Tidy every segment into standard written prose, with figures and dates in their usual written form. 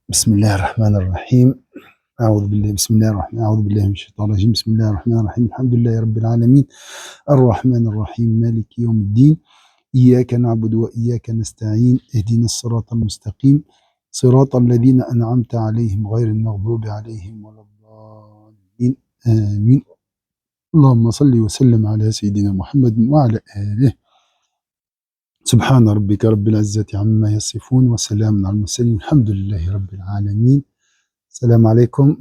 بسم الله الرحمن الرحيم. أعوذ بالله من الشيطان الرجيم. بسم الله الرحمن الرحيم. الحمد لله رب العالمين الرحمن الرحيم مالك يوم الدين. إياك نعبد وإياك نستعين. اهدنا الصراط المستقيم صراط الذين أنعمت عليهم غير المغضوب عليهم ولا الضالين آمين. اللهم صل وسلم على سيدنا محمد وعلى آله. سبحان ربك رب العزة عما يصفون وسلام على المرسلين الحمد لله رب العالمين. السلام عليكم.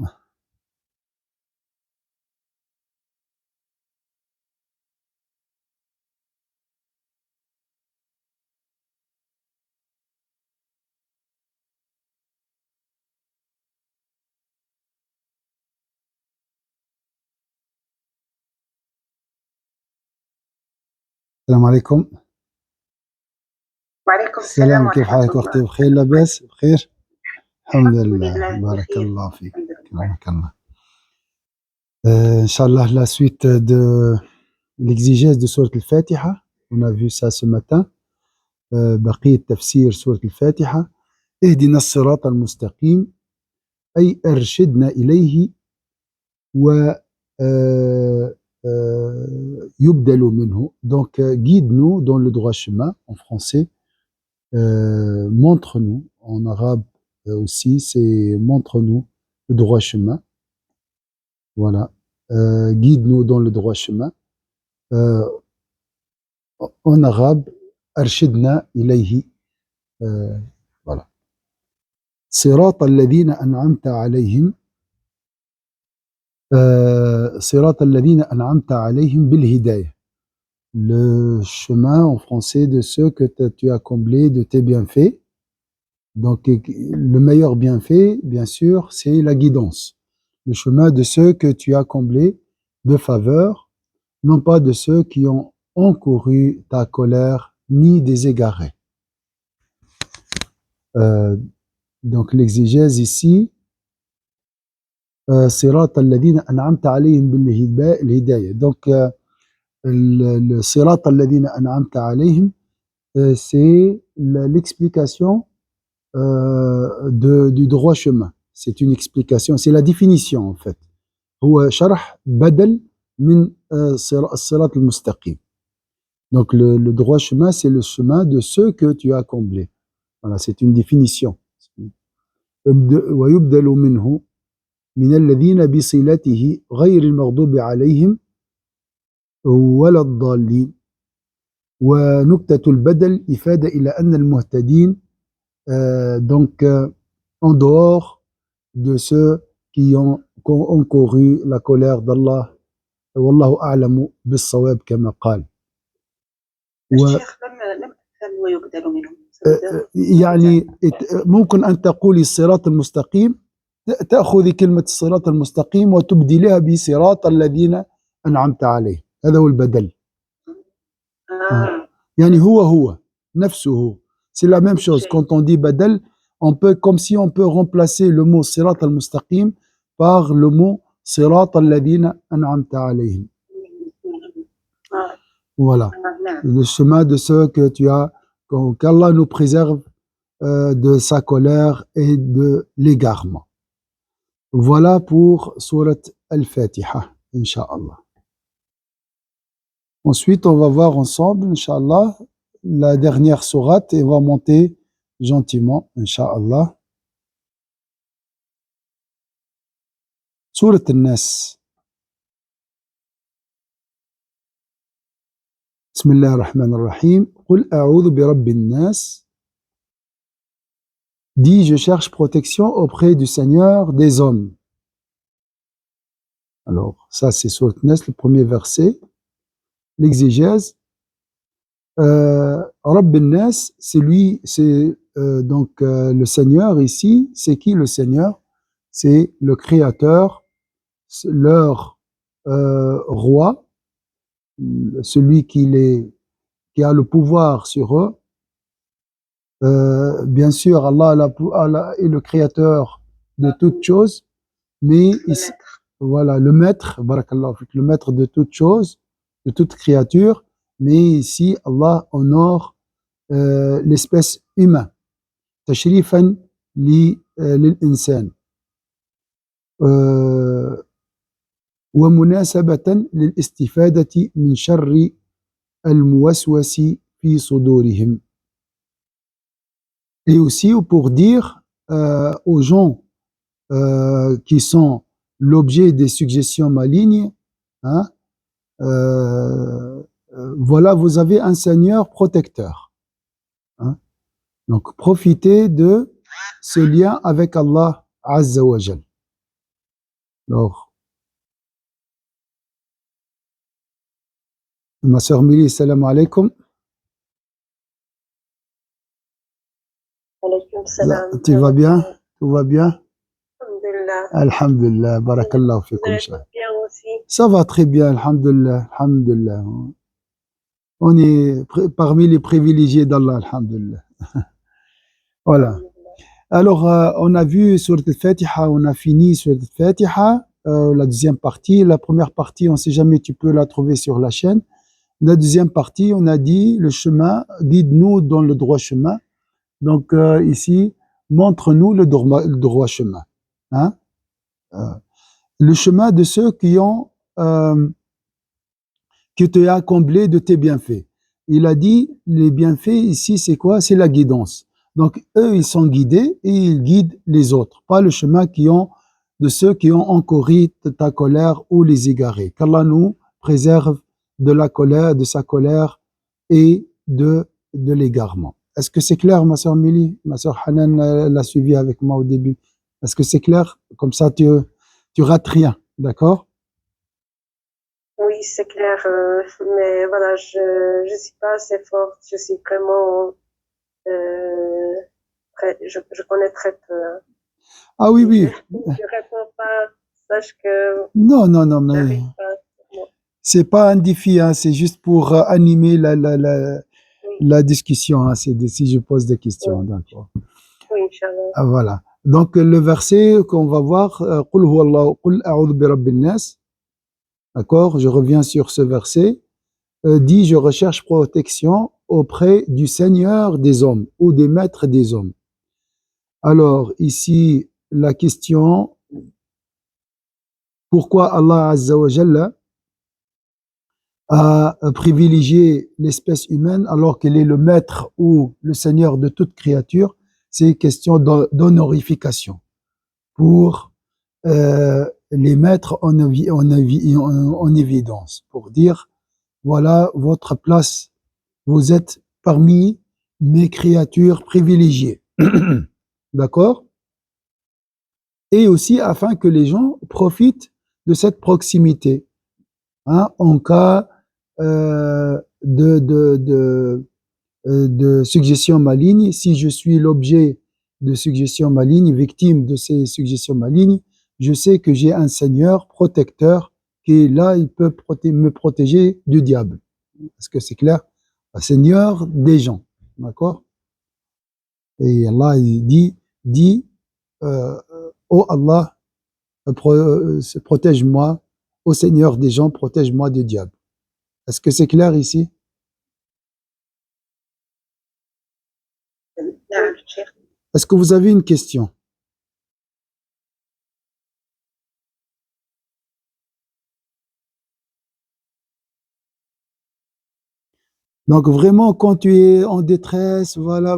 السلام عليكم. وعليكم السلام كيف حالك ورحمة أختي؟ الله. بخير لاباس؟ بخير الحمد لله لله بارك بخير. الله فيك الحمد لله. كرمك الله. Inch'Allah, la suite de l'exégèse de Sourate al-Fatiha. On a vu ça ce matin. بقية تفسير سورة الفاتحة. اهدنا الصراط المستقيم أي أرشدنا إليه و يبدل منه. Donc guide-nous dans le droit chemin en français. Montre-nous en arabe aussi, c'est montre-nous le droit chemin. Voilà. Guide-nous dans le droit chemin. En arabe, arshidna ilayhi. Voilà. صراط الذين أنعمت عليهم. صراط الذين أنعمت عليهم بالهداية. Le chemin en français de ceux que tu as comblés de tes bienfaits. Donc, le meilleur bienfait, bien sûr, c'est la guidance. Le chemin de ceux que tu as comblés de faveur, non pas de ceux qui ont encouru ta colère, ni des égarés. Donc, l'exégèse ici, صراط الذين أنعمت عليهم بالهداية. Donc, le صراط الذين أنعمت عليهم, c'est l'explication du droit chemin. C'est une explication, c'est la définition en fait. هو شرح بدل من الصراط المستقيم. Donc le droit chemin, c'est le chemin de ceux que tu as comblés. Voilà, c'est une définition. ويبدل منه من الذين بصلته غير المغضوب عليهم ولا الضالين. ونكتة البدل إفادة إلى أن المهتدين donc en dehors de ceux qui ont encouru la colère d'Allah. والله أعلم بالصواب كما قال. الشيخ لم أفهم ويبدل منهم. يعني ممكن أن تقولي الصراط المستقيم، تأخذي كلمة الصراط المستقيم وتبدلها بصراط الذين أنعمت عليهم. هذا هو البدل. يعني هو نفسه. C'est la même chose. Quand on dit badal, on peut, comme si on peut remplacer le mot sirat al-mustaqim par le mot sirat al-ladina an'amta alayhim. Voilà. Le chemin de ceux que tu as, qu'Allah nous préserve de sa colère et de l'égarement. Voilà pour Surat al-Fatiha, Inch'Allah. Ensuite, on va voir ensemble, Inch'Allah, la dernière sourate et on va monter gentiment, Inch'Allah. Surat al-Nas. Bismillah ar-Rahman ar-Rahim. Qul a'udhu bi rabbin nas. Dis, je cherche protection auprès du Seigneur des hommes. Alors, ça c'est Surat al-Nas, le premier verset. L'exégèse. Rabb al-Nas, c'est lui, c'est donc le Seigneur ici. C'est qui le Seigneur? C'est le Créateur, leur roi, celui qui a le pouvoir sur eux. Bien sûr, Allah est le Créateur de toutes choses, mais voilà, le maître, barakallahu fik, le maître de toutes choses, de toute créature. Mais ici, Allah honore l'espèce humaine. Tashrifan li للإنسان ومناسبة للاستفادة من شر الموسوس في صدورهم. Et aussi pour dire aux gens qui sont l'objet des suggestions malignes, hein, voilà, vous avez un Seigneur protecteur. Hein. Donc, profitez de ce lien avec Allah Azza wa Jal. Alors, ma sœur Mili, salam alaikum. Alaykoum salam. Tu vas bien? Tout va bien? Alhamdulillah. Alhamdulillah, barakallahu Vous fikum. allez bien aussi? Ça va très bien, alhamdulillah, alhamdulillah. On est parmi les privilégiés d'Allah, alhamdulillah. Voilà. Alors, on a vu sur le Fatiha, on a fini sur le Fatiha, la deuxième partie. La première partie, on ne sait jamais, tu peux la trouver sur la chaîne. La deuxième partie, on a dit le chemin, guide-nous dans le droit chemin. Donc, ici, montre-nous le droit chemin. Hein? Le chemin de ceux qui ont, qui te a comblé de tes bienfaits. Il a dit, les bienfaits ici, c'est quoi? C'est la guidance. Donc, eux, ils sont guidés et ils guident les autres, pas le chemin de ceux qui ont encouru ta colère ou les égarés. Qu'Allah nous préserve de la colère, de sa colère et de l'égarement. Est-ce que c'est clair, ma sœur Mili? Ma sœur Hanan l'a suivi avec moi au début. Est-ce que c'est clair? Comme ça, tu rates rien, d'accord? Oui, c'est clair, mais voilà, je suis pas assez forte, je suis vraiment, je connais très peu. Hein. Ah oui, oui. Je réponds pas, sache que Non, non, non, mais j'arrive pas. c'est pas un défi, hein, c'est juste pour animer Oui, la discussion. Hein, si je pose des questions, oui, d'accord. oui, Inch'Allah. Ah, voilà. Donc le verset qu'on va voir, Qul huwallahu, Qul a'udhu bi rabbin nas. D'accord, je reviens sur ce verset. Dit, je recherche protection auprès du Seigneur des hommes ou des maîtres des hommes. Alors ici, la question, pourquoi Allah Azza wa Jalla a privilégié l'espèce humaine alors qu'elle est le maître ou le Seigneur de toute créature? C'est question d'honorification pour les mettre en évidence, pour dire, voilà votre place, vous êtes parmi mes créatures privilégiées. D'accord? Et aussi afin que les gens profitent de cette proximité. Hein, en cas de suggestions malignes, si je suis l'objet de suggestions malignes, victime de ces suggestions malignes, je sais que j'ai un Seigneur protecteur qui est là, il peut me protéger du diable. Est-ce que c'est clair? Un Seigneur des gens, d'accord? Et Allah dit oh Allah, protège-moi, ô Seigneur des gens, protège-moi du diable. Est-ce que c'est clair ici? Est-ce que vous avez une question? Donc vraiment, quand tu es en détresse, voilà,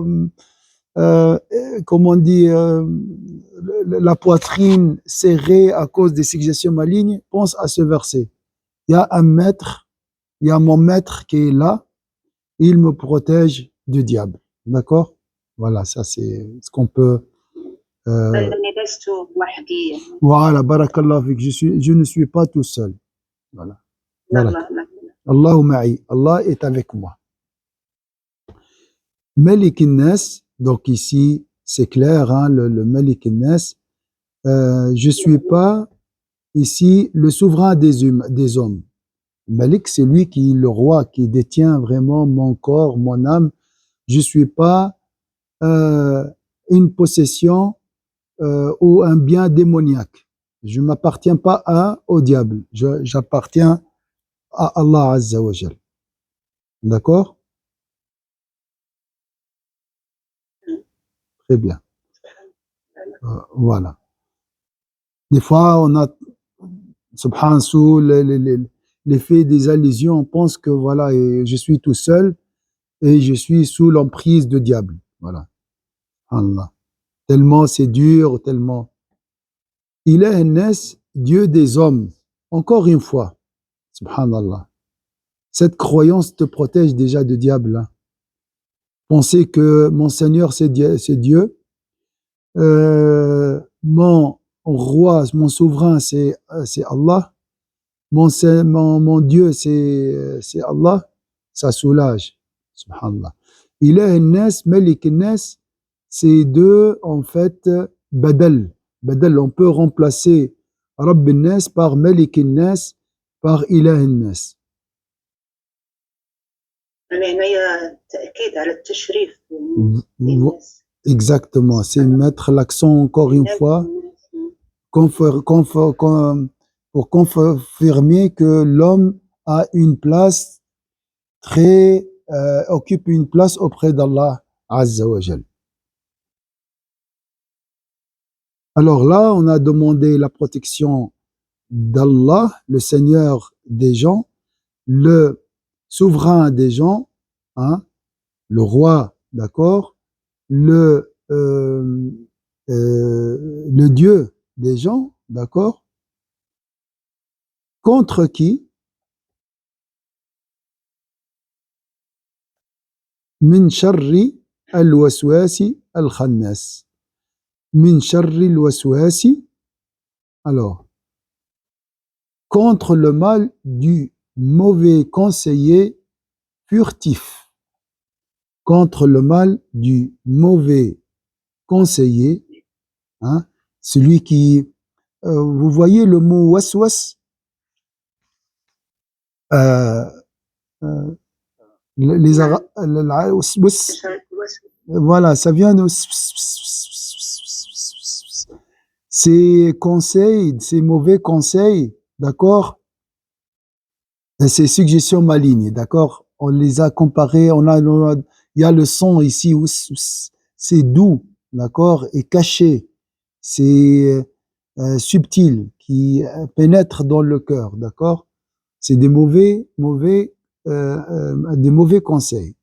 comme on dit, la poitrine serrée à cause des suggestions malignes, pense à ce verset. Il y a un maître, il y a mon maître qui est là, il me protège du diable. D'accord? Voilà, ça c'est ce qu'on peut... voilà, barakallah fik, je ne suis pas tout seul. Voilà. Allahu ma'i, Allah est avec moi. Malik Nas, donc ici c'est clair, hein, le Malik Nas, je suis pas ici le souverain des hommes. Malik, c'est lui qui est le roi, qui détient vraiment mon corps, mon âme. Je suis pas une possession ou un bien démoniaque. Je m'appartiens pas au diable. J'appartiens à Allah Azza wa Jal. D'accord? Très bien. Voilà. Des fois, on a, subhan, sous l'effet des allusions, on pense que voilà, et je suis tout seul et je suis sous l'emprise de diable. Voilà. Allah. Tellement c'est dur, tellement. Ilah an-nas, Dieu des hommes. Encore une fois, subhanallah. Cette croyance te protège déjà de diable. Hein. Penser que mon Seigneur c'est Dieu, mon roi, mon souverain c'est Allah, mon Dieu c'est Allah, ça soulage. Subhanallah. Ilah an-nas, Malik an-nas, c'est deux en fait badal. Badal, on peut remplacer Rabb an-nas par Malik an-nas, par Ilah an-nas. Exactement, c'est mettre l'accent encore une fois pour confirmer que l'homme a une place très occupe une place auprès d'Allah Azza wa Jal. Alors là, on a demandé la protection d'Allah, le Seigneur des gens, le souverain des gens, hein, le roi, d'accord, le Dieu des gens, d'accord, contre qui? Min sharri al-waswasi al-khannas. Min sharri al-waswasi. Alors, contre le mal du mauvais conseiller furtif. Contre le mal du mauvais conseiller, hein, celui qui, vous voyez le mot waswas, les Arabes, voilà, ça vient de ces conseils, ces mauvais conseils, d'accord, ces suggestions malignes, d'accord, on les a comparés, il y a le son ici, c'est doux, d'accord, et caché, c'est subtil, qui pénètre dans le cœur, d'accord, c'est des mauvais conseils.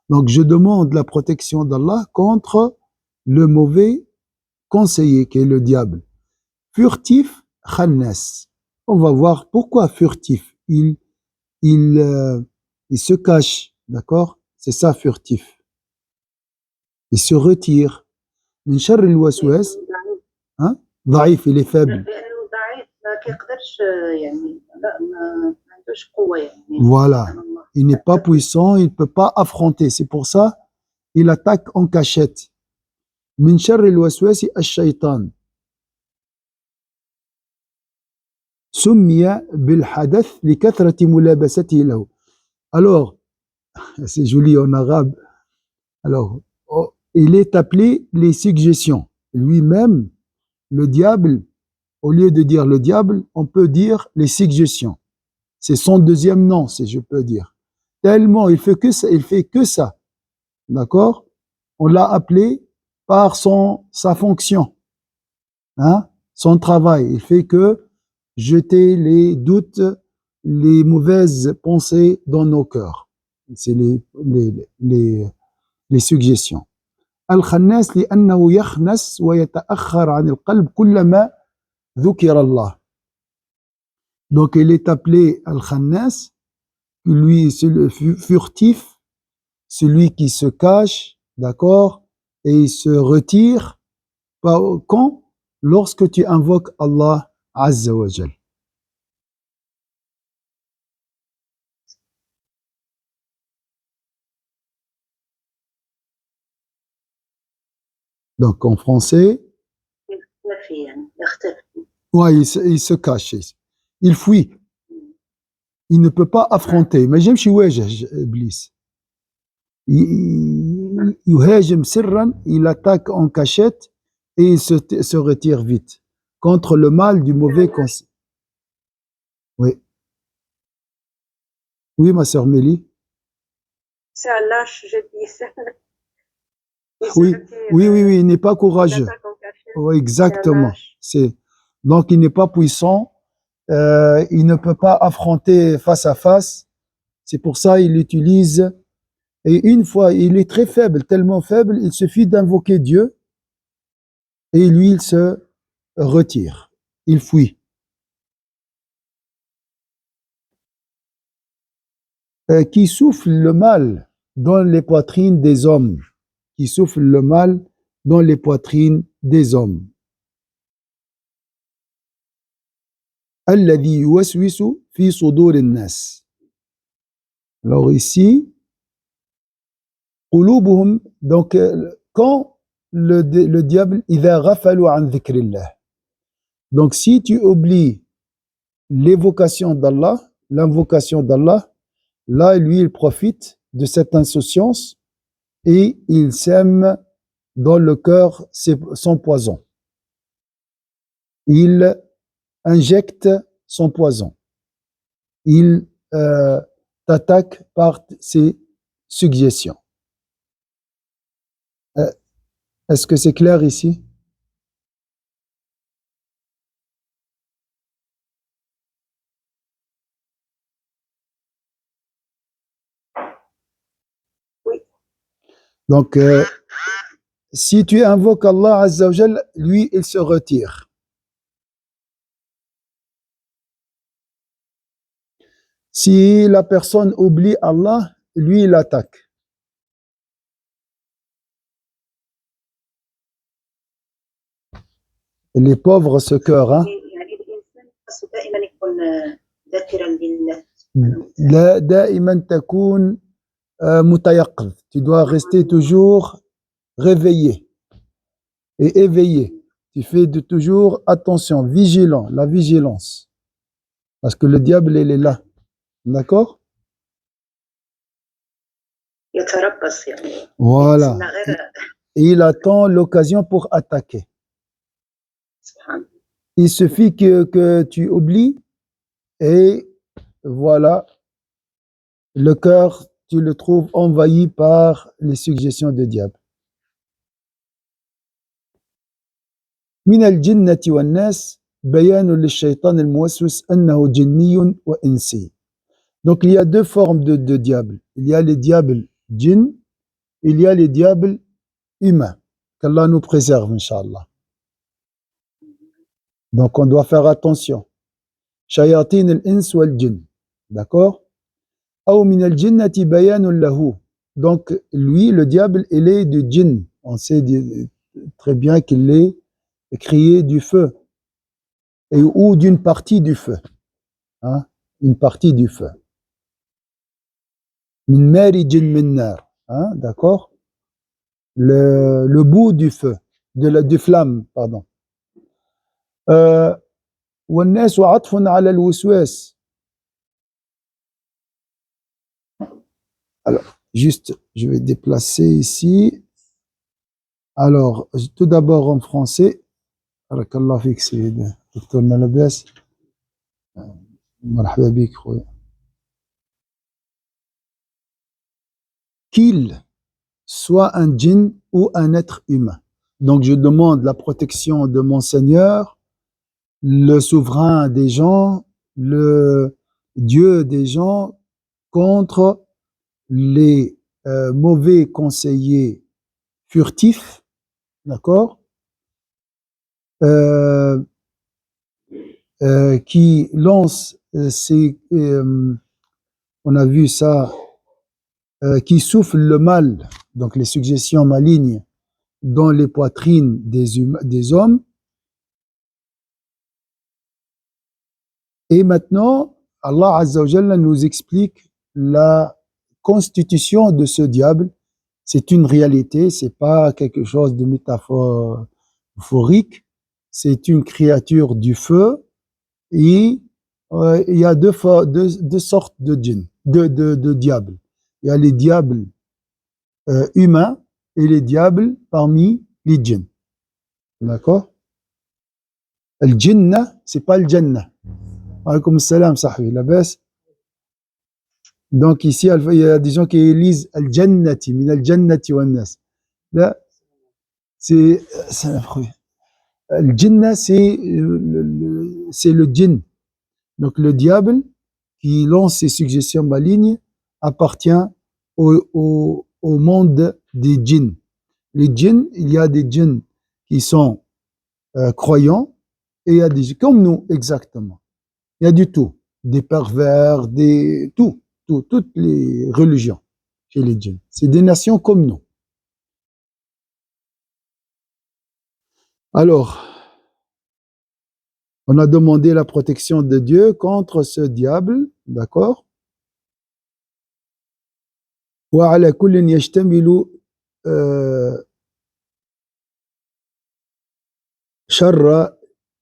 Donc je demande la protection d'Allah contre le mauvais conseiller qui est le diable. Furtif, khannas. On va voir pourquoi furtif. Il se cache, d'accord? C'est ça furtif. Il se retire. Min sharri al-waswas, hein? Daif, il est faible. Voilà. Il n'est pas puissant, il ne peut pas affronter. C'est pour ça il attaque en cachette. Min sharri al-waswasi ash-shaytan. Summiya bil hadath li kathrati mulabasatihi lahu. Alors, c'est joli en arabe. Alors, il est appelé les suggestions. Lui-même, le diable, au lieu de dire le diable, on peut dire les suggestions. C'est son deuxième nom, si je peux dire. Tellement il fait que ça. D'accord? On l'a appelé par sa fonction, hein? Son travail. Il fait que jeter les doutes, les mauvaises pensées dans nos cœurs. C'est les suggestions. الخناس لأنه يخنس ويتأخر عن القلب كلما ذكر الله. Donc il est appelé Al-Khannas, lui c'est le furtif, celui qui se cache, d'accord, et il se retire quand? Lorsque tu invoques Allah Azza wa Jal. Donc en français, ouais, il se cache, il fuit, il ne peut pas affronter. Mais j'aime chez Iblis. يهاجم سرا, il attaque en cachette et il se retire vite contre le mal du mauvais conseil. Oui. Oui, ma sœur Mélie. C'est un lâche, je dis. Oui, il n'est pas courageux. Ouais, C'est un exactement. mage. Donc, il n'est pas puissant, il ne peut pas affronter face à face. C'est pour ça qu'il utilise. Et une fois, il est très faible, tellement faible, il suffit d'invoquer Dieu et lui, il se retire. Il fuit. Qui souffle le mal dans les poitrines des hommes. Qui souffle le mal dans les poitrines des hommes. الذي يوسوس في صدور الناس. Alors ici, قلوبهم, donc quand le diable, إذا غفلوا عن ذكر الله. Donc si tu oublies l'évocation d'Allah, l'invocation d'Allah, là, lui, il profite de cette insouciance et il sème dans le cœur son poison. Il injecte son poison. Il t'attaque par ses suggestions. Est-ce que c'est clair ici? Oui. Donc, si tu invoques Allah Azza wa Jal, lui, il se retire. Si la personne oublie Allah, lui, il attaque. Les pauvres ce cœur, hein? يعني الإنسان خاصو دائما يكون ذاكرا لله. لا دائما تكون متيقظ. Tu dois rester toujours réveillé et éveillé. Tu fais de toujours attention, vigilant, la vigilance. Parce que le diable, il est là. D'accord? يتربص يعني. Voilà. يتسنى غير Et il attend l'occasion pour attaquer. سبحان الله. Il suffit que tu oublies et voilà, le cœur, tu le trouves envahi par les suggestions de diable. من الجنة والناس بيان للشيطان الموسوس أنه جني وإنسي. Donc il y a deux formes de diables. Il y a les diables djinn, il y a les diables humains. Qu'Allah nous préserve, Inch'Allah. Donc on doit faire attention. Shayatin al-ins wal-jinn. D'accord? Aw min al-jinnati bayanun lahu. Donc lui, le diable, il est du djinn. On sait très bien qu'il est créé du feu. Ou d'une partie du feu. Hein? Une partie du feu. Min marijin min nar. Hein? D'accord? Le bout du feu, du flamme, pardon. والناس عطف على الوسواس. Alors, juste, je vais déplacer ici. Alors, tout d'abord en français. بارك الله فيك سيد دكتورنا لباس. مرحبا بك خويا. Qu'il soit un djinn ou un être humain. Donc, je demande la protection de mon Seigneur, le souverain des gens, le Dieu des gens, contre les mauvais conseillers furtifs, d'accord, qui lancent on a vu ça, qui soufflent le mal, donc les suggestions malignes, dans les poitrines des hommes. Et maintenant, Allah Azza wa Jalla nous explique la constitution de ce diable. C'est une réalité, c'est pas quelque chose de métaphorique. C'est une créature du feu. Et il y a deux sortes de djinns, de diables. Il y a les diables humains et les diables parmi les djinns. D'accord? Le djinna, c'est pas le jannah. Alaykoum salam, sahbi, la baisse. Donc ici, il y a des gens qui lisent al-jannati, min al-jannati wa nas. Là, c'est affreux. Le djinn, c'est le djinn. Donc le diable qui lance ses suggestions malignes appartient au monde des djinns. Les djinns, il y a des djinns qui sont croyants et il y a des comme nous exactement. Il y a du tout, des pervers, toutes les religions chez les djinns. C'est des nations comme nous. Alors, on a demandé la protection de Dieu contre ce diable, d'accord? وعلى كل يشتمل شر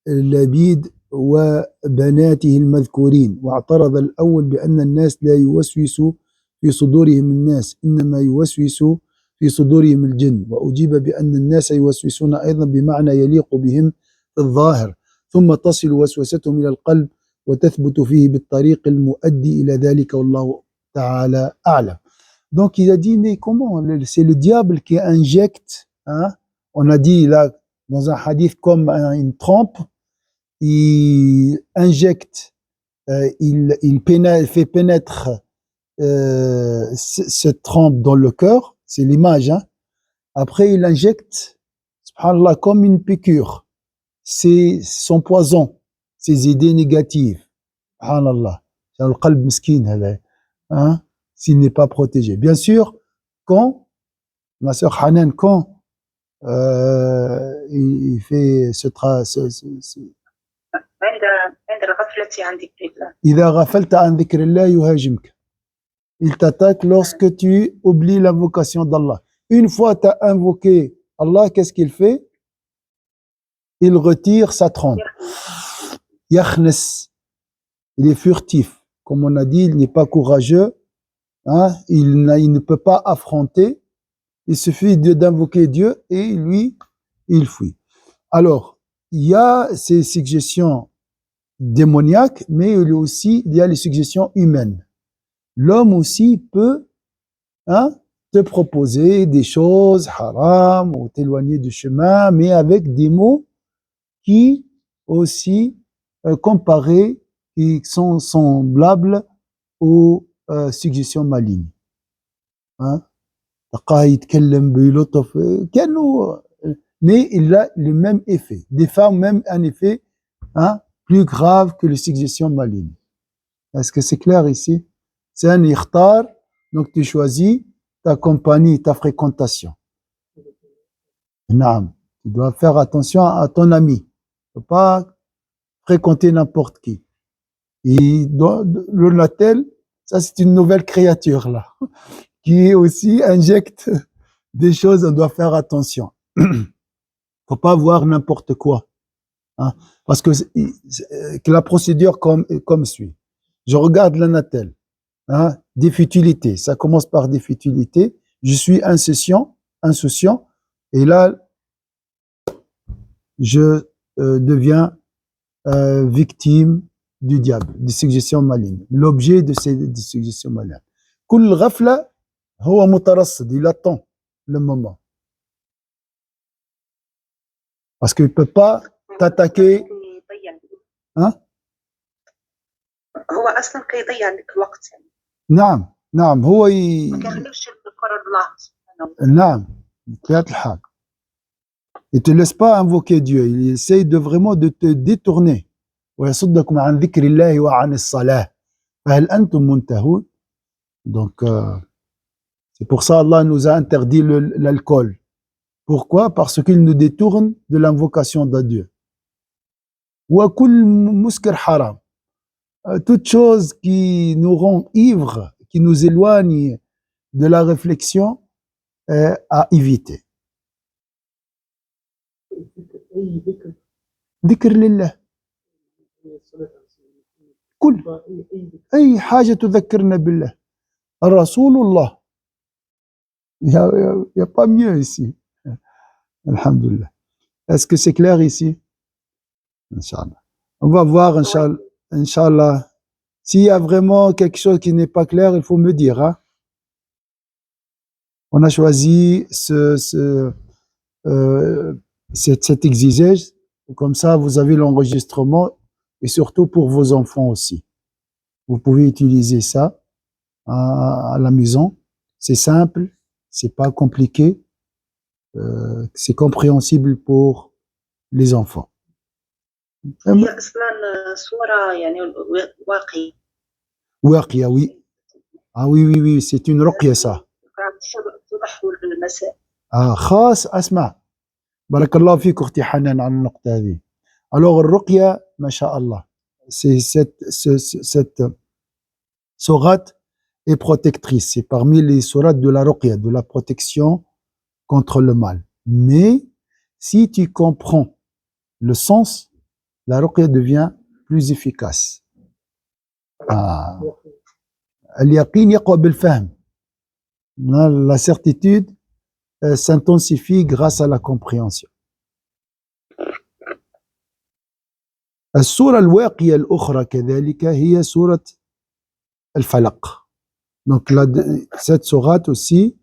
اللبيد وبناته المذكورين واعترض الأول بأن الناس لا يوسوس في صدورهم الناس إنما يوسوس في صدورهم الجن وأجيب بأن الناس يوسوسون أيضا بمعنى يليق بهم في الظاهر ثم تصل وسوستهم إلى القلب وتثبت فيه بالطريق المؤدي إلى ذلك والله تعالى أعلم. Donc il a dit mais comment c'est le diable qui injecte, hein? On a dit là dans un hadith comme une trempe, il injecte, il fait pénétrer cette trempe dans le cœur, c'est l'image, hein? Après il injecte, subhanallah, comme une piqûre, c'est son poison, ses idées négatives, subhanallah, c'est le qalb miskin, hein? S'il n'est pas protégé. Bien sûr, quand, ma sœur Hanan, quand il fait ce إذا غفلت عن ذكر الله يهاجمك. Il t'attaque lorsque tu oublies l'invocation d'Allah. Une fois tu as invoqué Allah, qu'est-ce qu'il fait? Il retire sa trempe. Yakhnes. Il est furtif. Comme on a dit, il n'est pas courageux. Hein? Il ne peut pas affronter. Il suffit d'invoquer Dieu et lui, il fuit. Alors, il y a ces suggestions démoniaques, mais il y a les suggestions humaines. L'homme aussi peut, hein, te proposer des choses haram ou t'éloigner du chemin, mais avec des mots qui aussi comparés, qui sont semblables aux suggestions malignes. Hein? Mais il a le même effet. Des fois, même un effet, hein, plus grave que les suggestions malignes. Est-ce que c'est clair ici? C'est un ikhtar, donc tu choisis ta compagnie, ta fréquentation. Naam. Tu dois faire attention à ton ami. Tu ne peux pas fréquenter n'importe qui. Et le Natel, ça c'est une nouvelle créature là, qui aussi injecte des choses, on doit faire attention. Faut pas voir n'importe quoi. Hein, parce que la procédure comme suit. Je regarde la Natel. Hein, des futilités. Ça commence par des futilités. Je suis insouciant, et là, je deviens victime du diable, des suggestions malignes. L'objet de ces suggestions malignes. Kul ghafla huwa mutarassid, il attend le moment. Parce qu'il ne peut pas t'attaquer. Hein? هو اصلا كيضيع لك الوقت يعني. نعم هو ما كيخليكش تذكر الله سبحانه. نعم بطبيعة الحال. Il te laisse pas invoquer Dieu, il essaye vraiment de te détourner. ويصدكم عن ذكر الله وعن الصلاة فهل أنتم منتهون. Donc c'est pour ça Allah nous a interdit l'alcool. Pourquoi? Parce qu'il nous détourne de l'invocation de Dieu. وكل مسكر حرام. Toute chose qui nous rend ivres, qui nous éloigne de la réflexion, à éviter. ذكر لله. كل أي حاجة تذكرنا بالله. رسول الله. Il y a pas mieux ici. Alhamdulillah. Est-ce que c'est clair ici? Inch'Allah. On va voir, Inch'Allah. S'il y a vraiment quelque chose qui n'est pas clair, il faut me dire. Hein? On a choisi cette exégèse comme ça vous avez l'enregistrement et surtout pour vos enfants aussi. Vous pouvez utiliser ça à la maison. C'est simple, c'est pas compliqué, c'est compréhensible pour les enfants. هي اصلا صوره يعني واقعيه. واقية, oui. Ah oui, oui, oui, c'est une رقية ça. الصبح والمساء. خاص اسمع. بارك الله فيك اختي حنان على النقطة هذه. Alors الرقية ما شاء الله. C'est cette sourate est protectrice. C'est parmi les sourates de la ruqya, de la protection contre le mal. Mais si tu comprends le sens, la ruqya devient plus efficace. اليقين يقوى بالفهم. La certitude s'intensifie grâce à la compréhension. السورة الواقية الأخرى كذلك هي سورة الفلق. Donc cette sourate aussi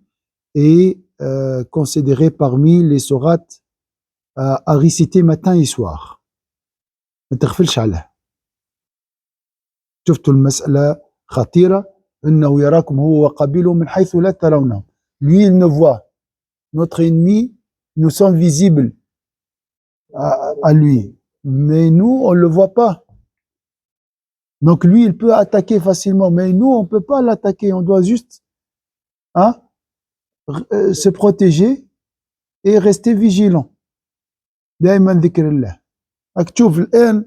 est considérée parmi les sourates à réciter matin et soir. ما تغفلش عليها. شفتوا المسألة خطيرة إنه يراكم هو وقبيله من حيث لا ترونهم. Lui il ne voit notre ennemi, nous sommes visibles à lui, mais nous on le voit pas. Donc lui il peut attaquer facilement, mais nous on peut pas l'attaquer, on doit juste se protéger et rester vigilant. دائما ذكر الله. راك تشوف الآن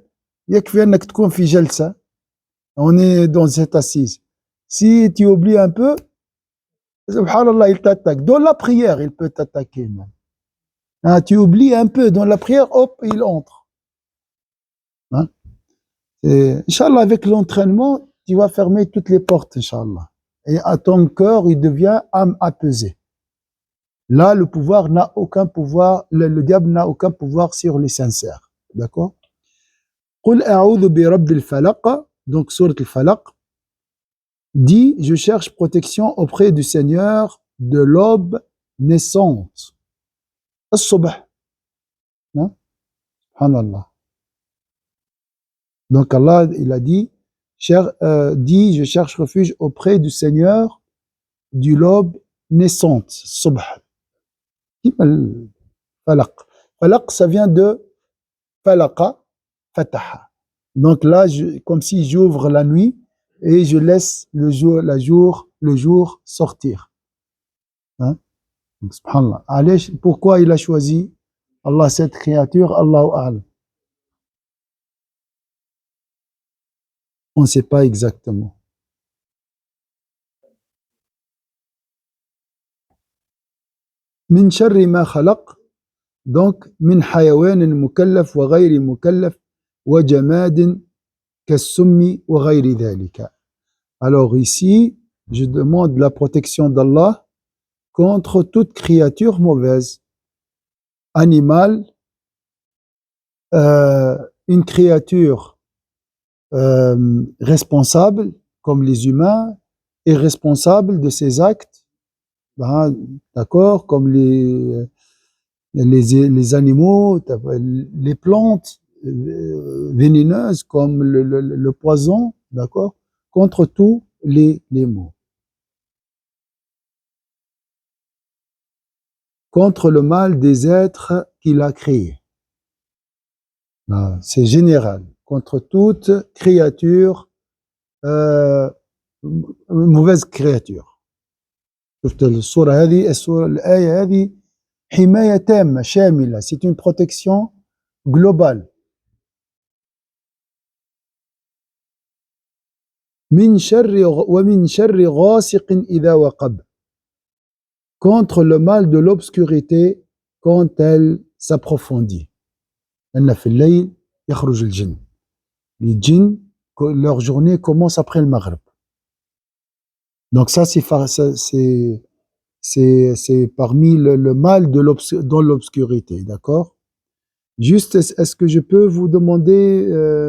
يكفي أنك تكون في جلسة. On est dans cette assise. Si tu oublies un peu, subhanallah, il t'attaque. Dans la prière, il peut t'attaquer même. Tu oublies un peu dans la prière, hop, il entre. Inch'Allah, avec l'entraînement, tu vas fermer toutes les portes, Inch'Allah. Et à ton cœur, il devient âme apaisée. Là, le pouvoir n'a aucun pouvoir, le diable n'a aucun pouvoir sur les sincères. D'accord? قل أعوذ برب الفلق. Donc, sourate al-Falaq dit, je cherche protection auprès du Seigneur de l'aube naissante. As-subh. Subhanallah. Donc Allah, il a dit, je cherche refuge auprès du Seigneur du l'aube naissante. Subh. Falaq. Falaq, ça vient de falaqa, fataha. Donc là, comme si j'ouvre la nuit et je laisse le jour sortir. Subhanallah. Allez, pourquoi il a choisi Allah cette créature? Allahu a'lam. On ne sait pas exactement. من شر ما خلق. Donc من حيوان مكلف وغير مكلف وجماد كالسم وغير ذلك. Alors ici, je demande la protection d'Allah contre toute créature mauvaise, animal, une créature responsable comme les humains et responsable de ses actes, d'accord, comme les animaux, les plantes vénéneuses comme le poison, d'accord, contre tous les maux. Contre le mal des êtres qu'il a créés. C'est général. Contre toute créature, mauvaise créature. شفت الصورة هذه، الآية هذه حماية تامة شاملة. C'est une protection globale. من شر ومن شر غاسق إذا وقب. Contre le mal de l'obscurité quand elle s'approfondit. أن في الليل يخرج الجن. Les djinns, leur journée commence après le maghrib. Donc ça, c'est parmi le mal dans l'obscurité, d'accord? Juste, est-ce que je peux vous demander,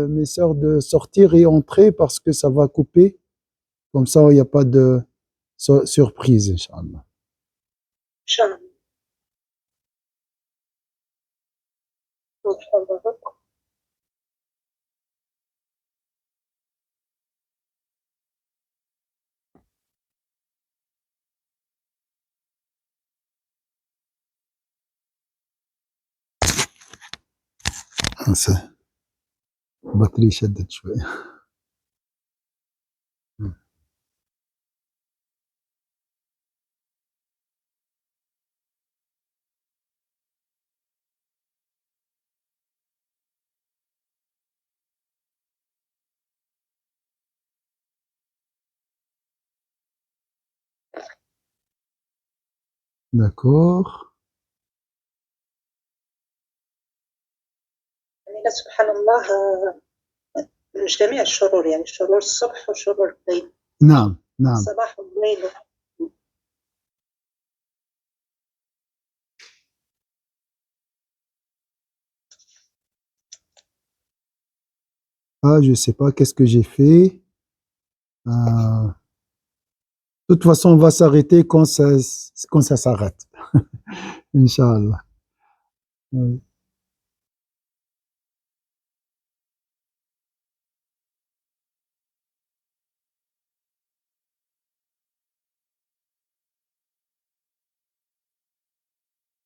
mes sœurs, de sortir et entrer parce que ça va couper? Comme ça, il n'y a pas de surprise, Inch'Allah. Inch'Allah. البطارية شدت شوية. داكور. يعني سبحان الله جميع الشرور، يعني شرور الصبح وشرور الليل. نعم نعم. الصباح والليل. Ah, je sais pas qu'est-ce que j'ai fait. De toute façon, on va s'arrêter quand ça s'arrête. Inch'Allah. Oui.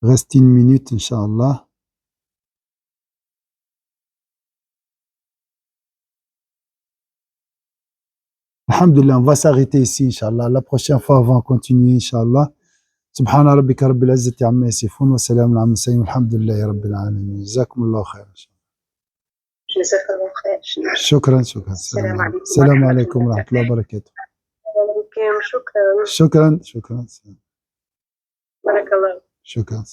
Reste une minute, Inch'Allah. Alhamdulillah, on va s'arrêter ici, Inch'Allah. La prochaine fois, on va continuer, Inch'Allah. سبحان ربك رب العزة عما يصفون وسلام على المرسلين والحمد لله رب العالمين. جزاكم الله خيرا. جزاك الله خير. شكرا شكرا. السلام عليكم. السلام عليكم ورحمة الله وبركاته. شكرا. شكرا شكرا. بارك الله. شكرا.